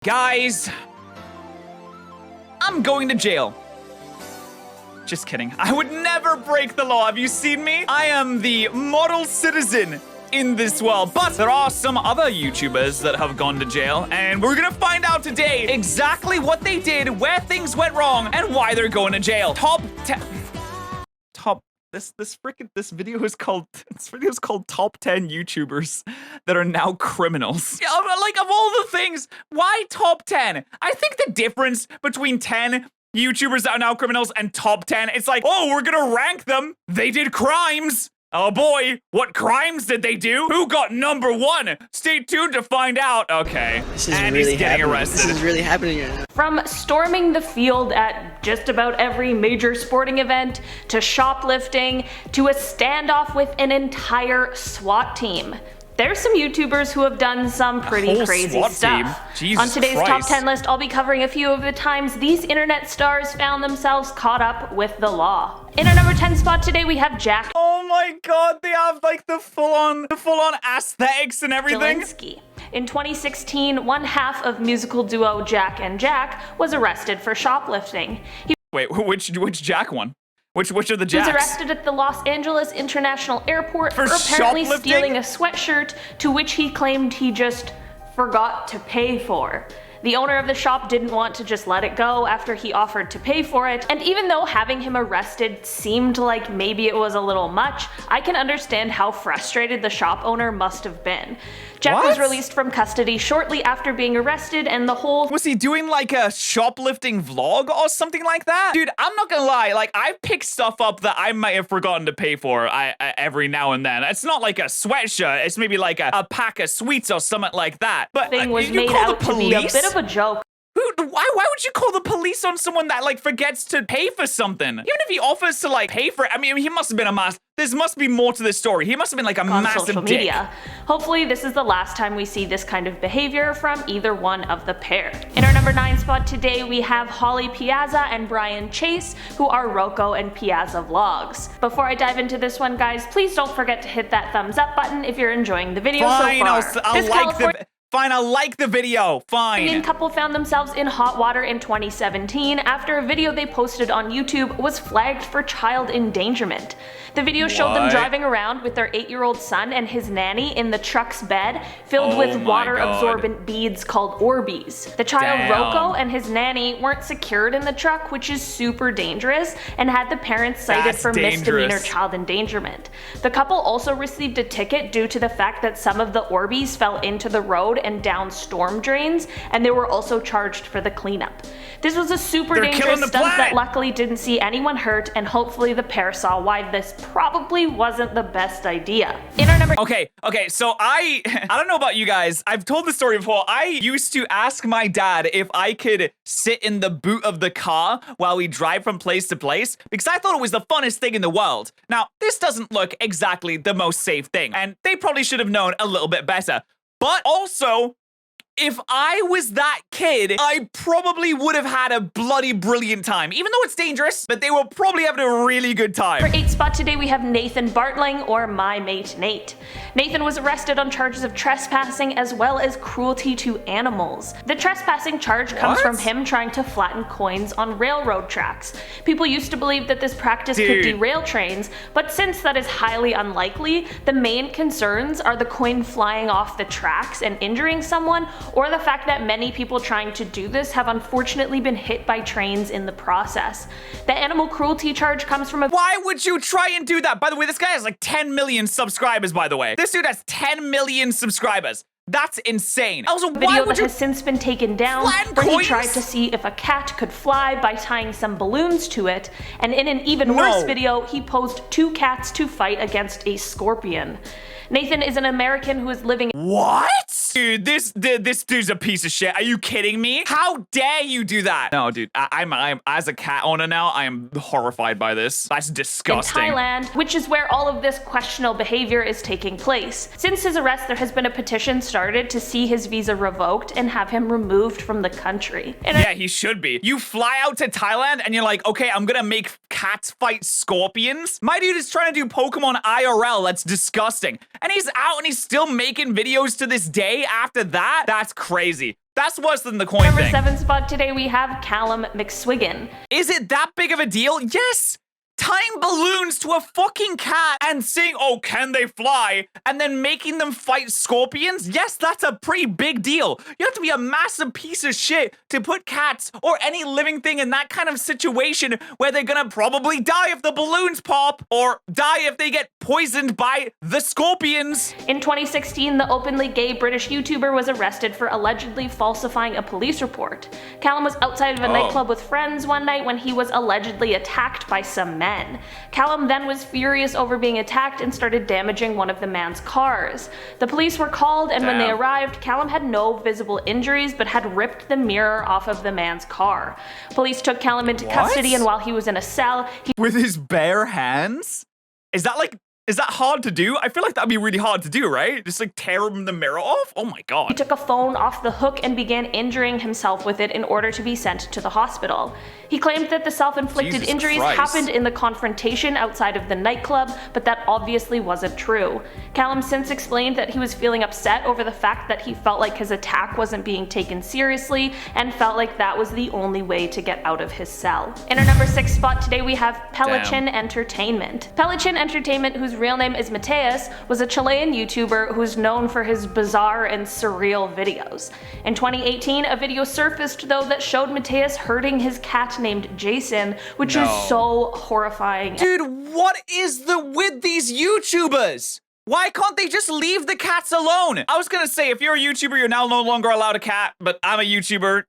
Guys, I'm going to jail. Just kidding. I would never break the law. Have you seen me? I am the model citizen in this world. But there are some other YouTubers that have gone to jail, and we're gonna find out today exactly what they did, where things went wrong, and why they're going to jail. This video is called Top 10 YouTubers that are now criminals. Yeah, like, of all the things, why top 10? I think the difference between 10 YouTubers that are now criminals and top 10, it's like, oh, we're gonna rank them. They did crimes. Oh boy, what crimes did they do? Who got number 1? Stay tuned to find out. Okay, and he's getting arrested. This is really happening right now. From storming the field at just about every major sporting event, to shoplifting, to a standoff with an entire SWAT team. There's some YouTubers who have done some pretty crazy stuff. On today's top 10 list, I'll be covering a few of the times these internet stars found themselves caught up with the law. In our number 10 spot today, we have Jack. Oh my god, they have like the full-on aesthetics and everything. In 2016, one half of musical duo Jack and Jack was arrested for shoplifting. Wait, which Jack one? Which of the Jacks? He was arrested at the Los Angeles International Airport for apparently stealing a sweatshirt to which he claimed he just forgot to pay for. The owner of the shop didn't want to just let it go after he offered to pay for it, and even though having him arrested seemed like maybe it was a little much, I can understand how frustrated the shop owner must have been. Jack was released from custody shortly after being arrested, and the whole— Was he doing like a shoplifting vlog or something like that? Dude, I'm not gonna lie, like, I pick stuff up that I might have forgotten to pay for every now and then. It's not like a sweatshirt, it's maybe like a pack of sweets or something like that. But thing was made out to be a bit of a joke. Why would you call the police on someone that like forgets to pay for something? Even if he offers to like pay for it, I mean, he must have been There must be more to this story. He must have been like a massive social dick. Media. Hopefully this is the last time we see this kind of behavior from either one of the pair. In our number 9 spot today, we have Holly Piazza and Brian Chase, who are Rocco and Piazza vlogs. Before I dive into this one, guys, please don't forget to hit that thumbs up button if you're enjoying the video so far. Fine, I'll like the video. Fine. The couple found themselves in hot water in 2017 after a video they posted on YouTube was flagged for child endangerment. The video showed them driving around with their 8-year-old son and his nanny in the truck's bed filled with water-absorbent beads called Orbeez. The child Rocco and his nanny weren't secured in the truck, which is super dangerous, and had the parents cited for misdemeanor child endangerment. The couple also received a ticket due to the fact that some of the Orbeez fell into the road and down storm drains, and they were also charged for the cleanup. This was a super dangerous stunt that luckily didn't see anyone hurt, and hopefully the pair saw why this probably wasn't the best idea. In our number— Okay, so I don't know about you guys. I've told the story before. I used to ask my dad if I could sit in the boot of the car while we drive from place to place because I thought it was the funnest thing in the world. Now, this doesn't look exactly the most safe thing, and they probably should have known a little bit better. But also, if I was that kid, I probably would have had a bloody brilliant time. Even though it's dangerous, but they were probably having a really good time. For 8 spot today, we have Nathan Bartling, or My Mate Nate. Nathan was arrested on charges of trespassing as well as cruelty to animals. The trespassing charge comes from him trying to flatten coins on railroad tracks. People used to believe that this practice could derail trains, but since that is highly unlikely, the main concerns are the coin flying off the tracks and injuring someone, or the fact that many people trying to do this have unfortunately been hit by trains in the process. The animal cruelty charge comes from a— Why would you try and do that? By the way, this guy has like 10 million subscribers, by the way. This dude has 10 million subscribers. That's insane. Also, video that has since been taken down where he tried to see if a cat could fly by tying some balloons to it, and in an even worse video, he posed 2 cats to fight against a scorpion. Nathan is an American who is living— What? Dude, this dude's a piece of shit. Are you kidding me? How dare you do that? No, dude, I'm as a cat owner now, I am horrified by this. That's disgusting. In Thailand, which is where all of this questionable behavior is taking place. Since his arrest, there has been a petition started to see his visa revoked and have him removed from the country. Yeah, he should be. You fly out to Thailand and you're like, okay, I'm gonna make cats fight scorpions? My dude is trying to do Pokemon IRL. That's disgusting. And he's out and he's still making videos to this day after that? That's crazy. That's worse than the coin Number thing. 7 spot today we have Callum McSwiggen. Is it that big of a deal? Yes! Tying balloons to a fucking cat and saying, oh, can they fly? And then making them fight scorpions? Yes, that's a pretty big deal. You have to be a massive piece of shit to put cats or any living thing in that kind of situation where they're gonna probably die if the balloons pop or die if they get poisoned by the scorpions. In 2016, the openly gay British YouTuber was arrested for allegedly falsifying a police report. Callum was outside of a nightclub with friends one night when he was allegedly attacked by some men. Callum then was furious over being attacked and started damaging one of the man's cars. The police were called, and when they arrived, Callum had no visible injuries but had ripped the mirror off of the man's car. Police took Callum into custody, and while he was in a cell, with his bare hands? Is that hard to do? I feel like that'd be really hard to do, right? Just like tear him the mirror off? Oh my god. He took a phone off the hook and began injuring himself with it in order to be sent to the hospital. He claimed that the self-inflicted injuries happened in the confrontation outside of the nightclub, but that obviously wasn't true. Callum since explained that he was feeling upset over the fact that he felt like his attack wasn't being taken seriously and felt like that was the only way to get out of his cell. In our number 6 spot today we have Peloton Entertainment. Peloton Entertainment, whose real name is Mateus, was a Chilean YouTuber who's known for his bizarre and surreal videos. In 2018, a video surfaced though that showed Mateus hurting his cat named Jason, which is so horrifying. Dude, what is with these YouTubers? Why can't they just leave the cats alone? I was gonna say, if you're a YouTuber, you're now no longer allowed a cat, but I'm a YouTuber.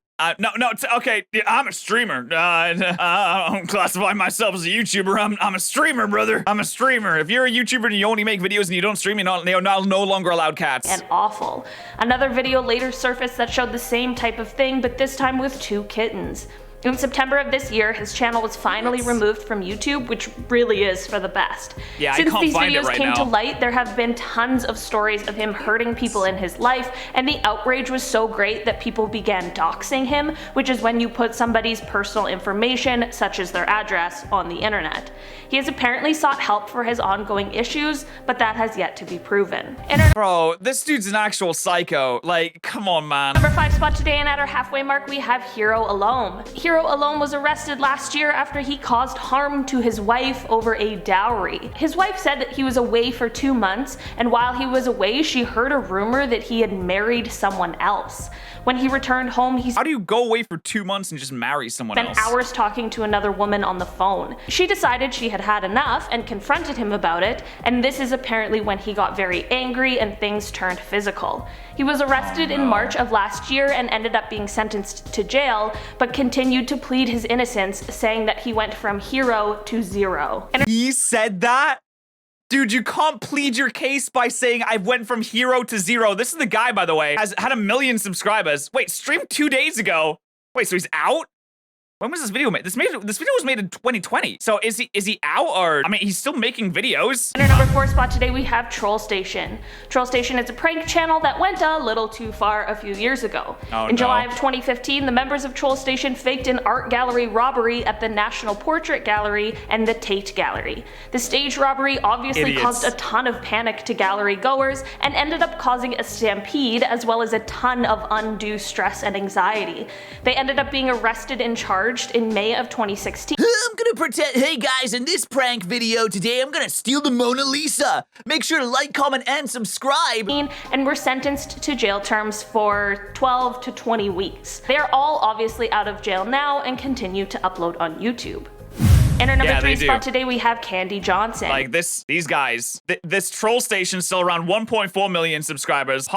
Okay, yeah, I'm a streamer. I don't classify myself as a YouTuber. I'm a streamer, brother. I'm a streamer. If you're a YouTuber and you only make videos and you don't stream, you're no longer allowed cats. And awful. Another video later surfaced that showed the same type of thing, but this time with 2 kittens. In September of this year, his channel was finally removed from YouTube, which really is for the best. Yeah, Since I can't these find videos it right came now. to light, there have been tons of stories of him hurting people in his life, and the outrage was so great that people began doxing him, which is when you put somebody's personal information, such as their address, on the internet. He has apparently sought help for his ongoing issues, but that has yet to be proven. Bro, this dude's an actual psycho. Like, come on, man. Number 5 spot today, and at our halfway mark, we have Hiro Alone. Hiro Alone was arrested last year after he caused harm to his wife over a dowry. His wife said that he was away for 2 months, and while he was away, she heard a rumor that he had married someone else. When he returned home, he How do you go away for 2 months and just marry someone spent else? hours talking to another woman on the phone. She decided she had had enough and confronted him about it, and this is apparently when he got very angry and things turned physical. He was arrested in March of last year and ended up being sentenced to jail, but continued to plead his innocence, saying that he went from hero to zero. He said that? Dude, you can't plead your case by saying I went from hero to zero. This is the guy, by the way, has had 1 million subscribers. Wait, streamed 2 days ago. Wait, so he's out? When was this video made? This video was made in 2020. So is he out, or I mean, he's still making videos? In our number 4 spot today, we have Troll Station. Troll Station is a prank channel that went a little too far a few years ago. In July of 2015, the members of Troll Station faked an art gallery robbery at the National Portrait Gallery and the Tate Gallery. The stage robbery obviously caused a ton of panic to gallery goers and ended up causing a stampede, as well as a ton of undue stress and anxiety. They ended up being arrested and charged in May of 2016. I'm gonna pretend, hey guys, in this prank video today, I'm gonna steal the Mona Lisa. Make sure to like, comment, and subscribe. And were sentenced to jail terms for 12 to 20 weeks. They are all obviously out of jail now and continue to upload on YouTube. In our number 3 spot today, we have candyjohnson. Like these guys, this troll station still around 1.4 million subscribers.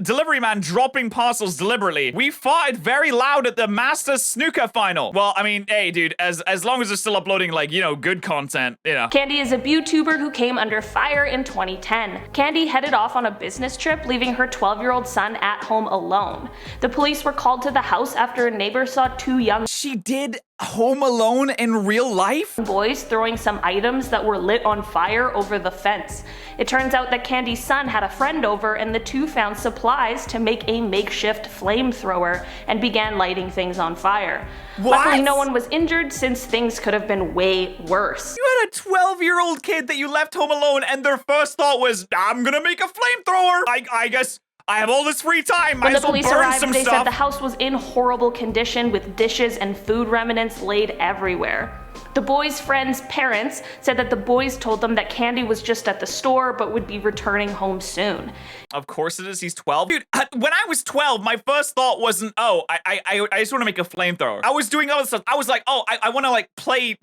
Delivery man dropping parcels deliberately. We farted very loud at the Master Snooker final. Well, I mean, hey, dude, as long as they're still uploading, like, you know, good content, you know. Candy is a YouTuber who came under fire in 2010. Candy headed off on a business trip, leaving her 12-year-old son at home alone. The police were called to the house after a neighbor saw 2 young She did Home Alone in real life? Boys throwing some items that were lit on fire over the fence. It turns out that Candy's son had a friend over and the two found supplies to make a makeshift flamethrower and began lighting things on fire. What? Luckily no one was injured since things could have been way worse. You had a 12-year-old kid that you left home alone and their first thought was, I'm gonna make a flamethrower. I guess I have all this free time. When Might the as well police burn arrived, some they stuff. said the house was in horrible condition with dishes and food remnants laid everywhere. The boys' friends' parents said that the boys told them that Candy was just at the store but would be returning home soon. Of course it is, he's 12. Dude, when I was 12, my first thought wasn't, oh, I just want to make a flamethrower. I was doing other stuff. I was like, oh, I want to like play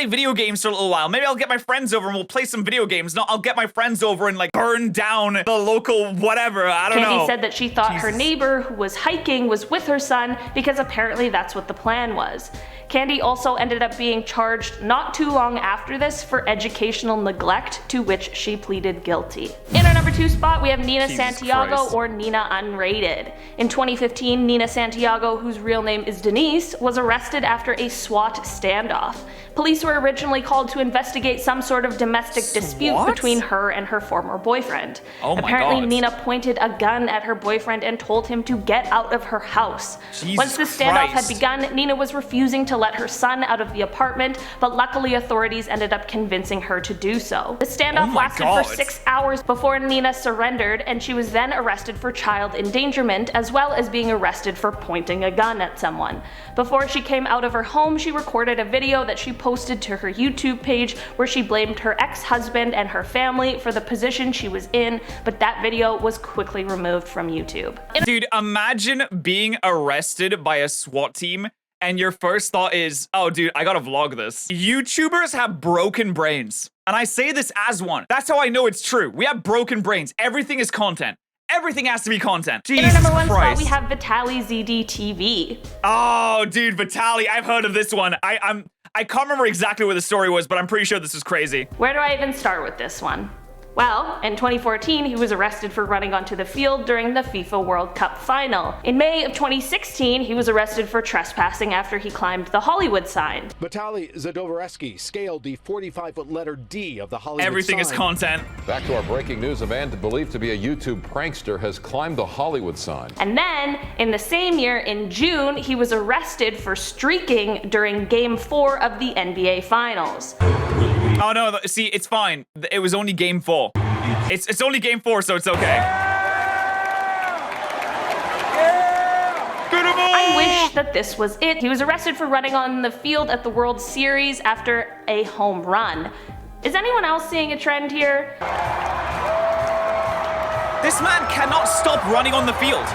video games for a little while. Maybe I'll get my friends over and we'll play some video games. No, I'll get my friends over and like burn down the local whatever. I don't know. Candy said that she thought her neighbor who was hiking was with her son because apparently that's what the plan was. Candy also ended up being charged not too long after this for educational neglect, to which she pleaded guilty. In our number 2 spot, we have Nina Santiago, Christ. or Nina Unrated. In 2015, Nina Santiago, whose real name is Denise, was arrested after a SWAT standoff. Police were originally called to investigate some sort of domestic dispute SWAT? between her and her former boyfriend. Oh my Apparently, God. Nina pointed a gun at her boyfriend and told him to get out of her house. Jesus Once the standoff had Christ. begun, Nina was refusing to let her son out of the apartment, but luckily authorities ended up convincing her to do so. The standoff Oh my lasted God. for 6 hours before Nina surrendered, and she was then arrested for child endangerment, as well as being arrested for pointing a gun at someone. Before she came out of her home, she recorded a video that she posted to her YouTube page where she blamed her ex-husband and her family for the position she was in, but that video was quickly removed from YouTube. Dude, imagine being arrested by a SWAT team and your first thought is, oh dude, I gotta vlog this. YouTubers have broken brains. And I say this as one. That's how I know it's true. We have broken brains. Everything is content. Everything has to be content. Jesus In our number 1 spot, Christ. we have Vitali ZdTV. Oh, dude, Vitali. I've heard of this one. I can't remember exactly what the story was, but I'm pretty sure this is crazy. Where do I even start with this one? Well, in 2014, he was arrested for running onto the field during the FIFA World Cup final. In May of 2016, he was arrested for trespassing after he climbed the Hollywood sign. Vitali ZdTV scaled the 45-foot letter D of the Hollywood Everything sign. is content. Back to our breaking news. A man believed to be a YouTube prankster has climbed the Hollywood sign. And then, in the same year, in June, he was arrested for streaking during Game 4 of the NBA Finals. Oh no, see, it's fine. It was only game 4. It's only game 4, so it's okay. I wish that this was it. He was arrested for running on the field at the World Series after a home run. Is anyone else seeing a trend here? This man cannot stop running on the field.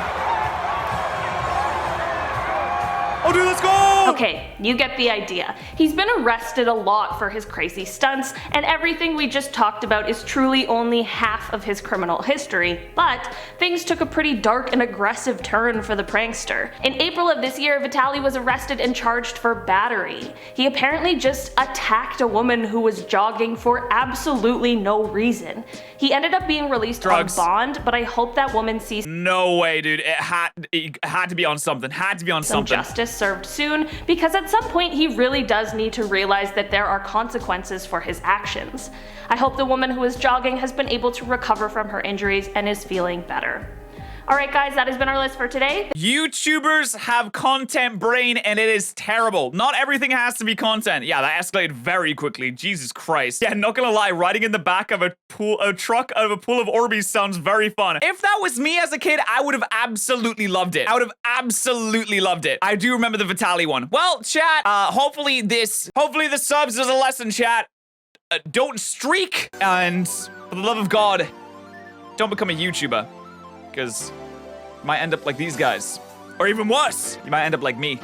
Oh, dude, let's go! Okay, you get the idea. He's been arrested a lot for his crazy stunts, and everything we just talked about is truly only half of his criminal history. But things took a pretty dark and aggressive turn for the prankster. In April of this year, Vitali was arrested and charged for battery. He apparently just attacked a woman who was jogging for absolutely no reason. He ended up being released Drugs. on bond, but I hope that woman sees No way, dude. It had to be on something. Had to be on some something. justice served soon, because at some point he really does need to realize that there are consequences for his actions. I hope the woman who is jogging has been able to recover from her injuries and is feeling better. Alright guys, that has been our list for today. YouTubers have content brain and it is terrible. Not everything has to be content. Yeah, that escalated very quickly. Jesus Christ. Yeah, not gonna lie, riding in the back of a truck out of a pool of Orbeez sounds very fun. If that was me as a kid, I would have absolutely loved it. I would have absolutely loved it. I do remember the Vitali one. Well, chat, hopefully the subs is a lesson, chat. Don't streak, and for the love of God, don't become a YouTuber. Because you might end up like these guys. Or even worse, you might end up like me.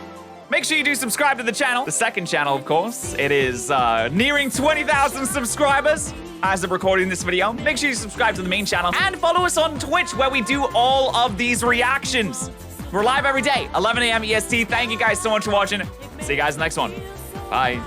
Make sure you do subscribe to the channel. The second channel, of course. It is nearing 20,000 subscribers as of recording this video. Make sure you subscribe to the main channel and follow us on Twitch where we do all of these reactions. We're live every day, 11 a.m. EST. Thank you guys so much for watching. See you guys in the next one. Bye.